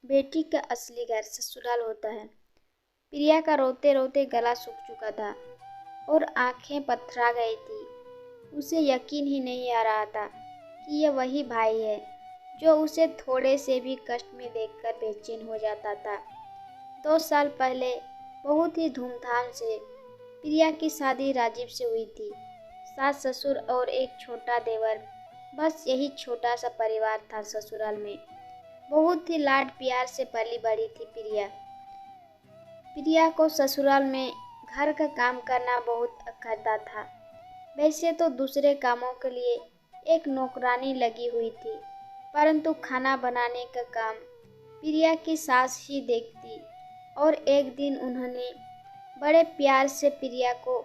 बेटी का असली घर ससुराल होता है। प्रिया का रोते रोते गला सूख चुका था और आंखें पथरा गई थी। उसे यकीन ही नहीं आ रहा था कि यह वही भाई है जो उसे थोड़े से भी कष्ट में देखकर बेचैन हो जाता था। 2 साल पहले बहुत ही धूमधाम से प्रिया की शादी राजीव से हुई थी। सास ससुर और एक छोटा देवर, बस यही छोटा सा परिवार था ससुराल में। बहुत ही लाड प्यार से पली बड़ी थी प्रिया। प्रिया को ससुराल में घर का काम करना बहुत अखरता था। वैसे तो दूसरे कामों के लिए एक नौकरानी लगी हुई थी, परंतु खाना बनाने का काम प्रिया की सास ही देखती। और एक दिन उन्होंने बड़े प्यार से प्रिया को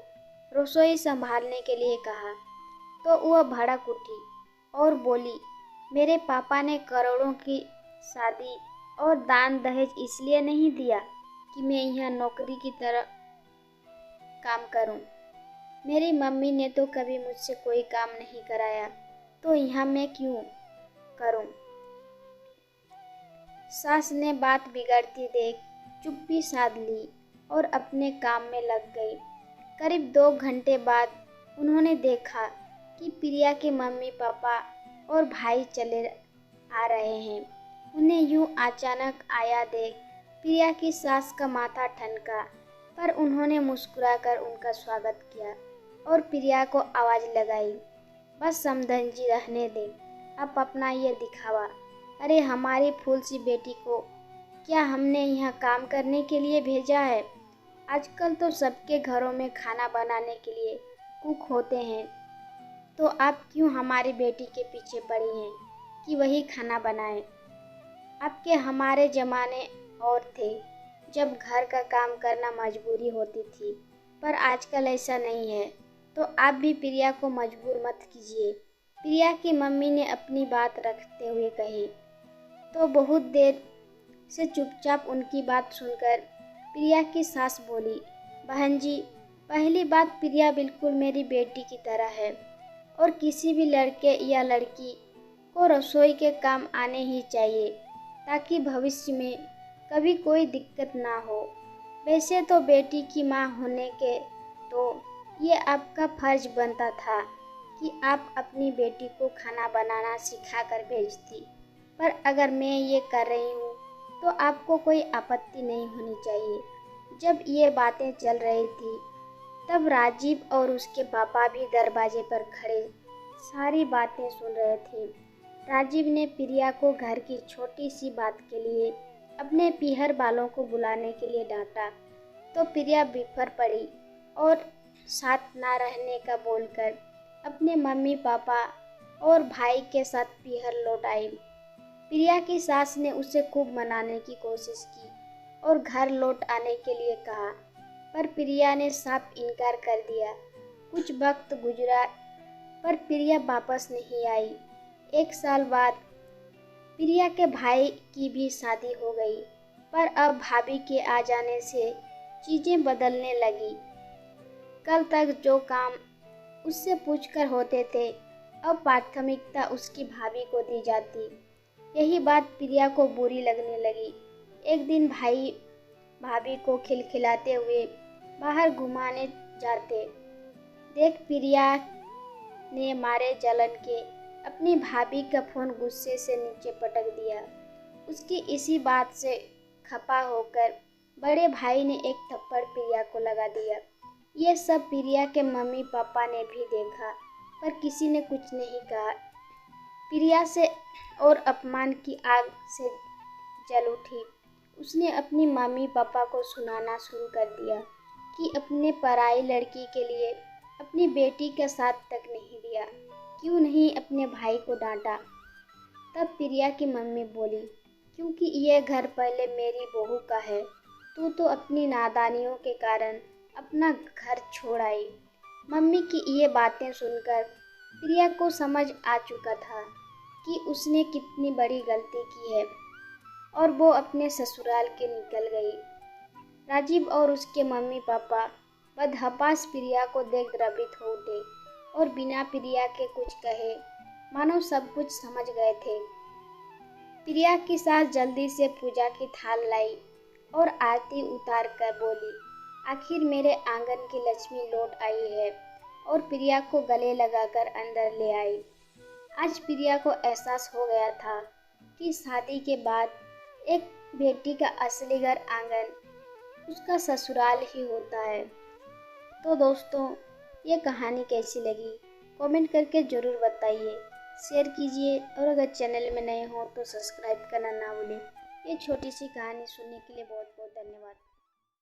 रसोई संभालने के लिए कहा तो वह भड़क उठी और बोली, मेरे पापा ने करोड़ों की शादी और दान दहेज इसलिए नहीं दिया कि मैं यहाँ नौकरी की तरह काम करूं। मेरी मम्मी ने तो कभी मुझसे कोई काम नहीं कराया, तो यहाँ मैं क्यों करूं। सास ने बात बिगड़ती देख चुप्पी साध ली और अपने काम में लग गई। करीब 2 घंटे बाद उन्होंने देखा कि प्रिया के मम्मी पापा और भाई चले आ रहे हैं। उन्हें यूं अचानक आया देख प्रिया की सास का माथा ठनका, पर उन्होंने मुस्कुराकर उनका स्वागत किया और प्रिया को आवाज़ लगाई, बस समधन जी रहने दे, अब अपना ये दिखावा। अरे हमारी फूल सी बेटी को क्या हमने यहाँ काम करने के लिए भेजा है? आजकल तो सबके घरों में खाना बनाने के लिए कुक होते हैं, तो आप क्यों हमारी बेटी के पीछे पड़ी हैं कि वही खाना बनाए? आपके हमारे ज़माने और थे जब घर का काम करना मजबूरी होती थी, पर आजकल ऐसा नहीं है, तो आप भी प्रिया को मजबूर मत कीजिए। प्रिया की मम्मी ने अपनी बात रखते हुए कही। तो बहुत देर से चुपचाप उनकी बात सुनकर प्रिया की सास बोली, बहन जी, पहली बात, प्रिया बिल्कुल मेरी बेटी की तरह है और किसी भी लड़के या लड़की को रसोई के काम आने ही चाहिए ताकि भविष्य में कभी कोई दिक्कत ना हो। वैसे तो बेटी की माँ होने के तो ये आपका फर्ज बनता था कि आप अपनी बेटी को खाना बनाना सिखा कर भेजती, पर अगर मैं ये कर रही हूँ तो आपको कोई आपत्ति नहीं होनी चाहिए। जब ये बातें चल रही थी तब राजीव और उसके पापा भी दरवाजे पर खड़े सारी बातें सुन रहे थे। राजीव ने प्रिया को घर की छोटी सी बात के लिए अपने पीहर बालों को बुलाने के लिए डांटा, तो प्रिया बिफर पड़ी और साथ ना रहने का बोलकर अपने मम्मी पापा और भाई के साथ पीहर लौट आई। प्रिया की सास ने उसे खूब मनाने की कोशिश की और घर लौट आने के लिए कहा, पर प्रिया ने साफ इनकार कर दिया। कुछ वक्त गुजरा पर प्रिया वापस नहीं आई। 1 साल बाद प्रिया के भाई की भी शादी हो गई, पर अब भाभी के आ जाने से चीज़ें बदलने लगी। कल तक जो काम उससे पूछकर होते थे, अब प्राथमिकता उसकी भाभी को दी जाती। यही बात प्रिया को बुरी लगने लगी। एक दिन भाई भाभी को खिलखिलाते हुए बाहर घुमाने जाते देख प्रिया ने मारे जलन के अपनी भाभी का फोन गुस्से से नीचे पटक दिया। उसकी इसी बात से खपा होकर बड़े भाई ने एक थप्पड़ प्रिया को लगा दिया। ये सब प्रिया के मम्मी पापा ने भी देखा, पर किसी ने कुछ नहीं कहा। प्रिया से और अपमान की आग से जल उठी। उसने अपनी मम्मी पापा को सुनाना शुरू कर दिया कि अपने पराई लड़की के लिए अपनी बेटी का साथ तक नहीं दिया, क्यों नहीं अपने भाई को डांटा। तब प्रिया की मम्मी बोली, क्योंकि ये घर पहले मेरी बहू का है, तू तो अपनी नादानियों के कारण अपना घर छोड़ आई। मम्मी की ये बातें सुनकर प्रिया को समझ आ चुका था कि उसने कितनी बड़ी गलती की है और वो अपने ससुराल के निकल गई। राजीव और उसके मम्मी पापा बदहवास प्रिया को देख द्रवित हो उठे और बिना प्रिया के कुछ कहे मानो सब कुछ समझ गए थे। प्रिया की सास जल्दी से पूजा की थाल लाई और आरती उतार कर बोली, आखिर मेरे आंगन की लक्ष्मी लौट आई है, और प्रिया को गले लगाकर अंदर ले आई। आज प्रिया को एहसास हो गया था कि शादी के बाद एक बेटी का असली घर आंगन उसका ससुराल ही होता है। तो दोस्तों, ये कहानी कैसी लगी कमेंट करके ज़रूर बताइए, शेयर कीजिए और अगर चैनल में नए हो तो सब्सक्राइब करना ना भूलें। ये छोटी सी कहानी सुनने के लिए बहुत बहुत धन्यवाद।